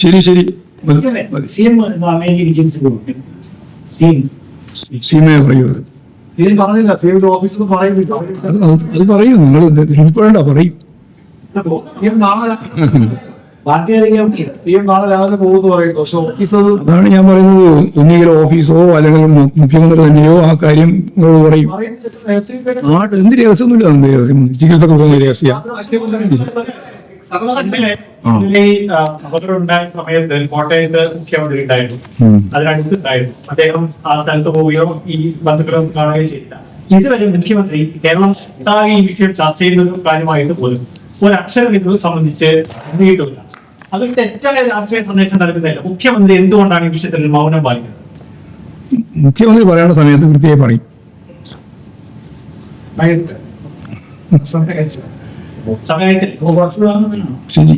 ശരി ശരി സീമയെ പറയൂ. അത് പറയൂ, നിങ്ങൾ വേണ്ട പറയും. അതാണ് ഞാൻ പറയുന്നത്. ഒന്നുകിൽ ഓഫീസോ അല്ലെങ്കിൽ മുഖ്യമന്ത്രി തന്നെയോ ആ കാര്യം നിങ്ങളോട് പറയും. എന്ത് രഹസ്യമൊന്നുമില്ല, എന്ത് രഹസ്യം? ചികിത്സക്ക് പോകുന്ന രഹസ്യം. അപകടമുണ്ടായ സമയത്ത് കോട്ടയത്ത് മുഖ്യമന്ത്രി ഉണ്ടായിരുന്നു, അതിനടുത്തുണ്ടായിരുന്നു. അദ്ദേഹം ആ സ്ഥലത്ത് പോവുകയോ ഈ ബന്ധുക്കളെ കാണുകയോ ചെയ്തില്ല. ഇതുവരെ മുഖ്യമന്ത്രി കേരളം ഒട്ടാകെ ഈ വിഷയം ചർച്ച ചെയ്യുന്ന ഒരു കാര്യമായിട്ട് പോലും ഒരക്ഷരം ഇത് സംബന്ധിച്ച് എഴുതിയിട്ടില്ല. അതൊരു തെറ്റായ രാഷ്ട്രീയ സന്ദേശം നൽകുന്നില്ല. മുഖ്യമന്ത്രി എന്തുകൊണ്ടാണ് ഈ വിഷയത്തിൽ മൗനം പാലിക്കുന്നത്? മുഖ്യമന്ത്രി പറയേണ്ട സമയത്ത് കൃത്യമായി പറയും. സമയത്തിൽ ശരി.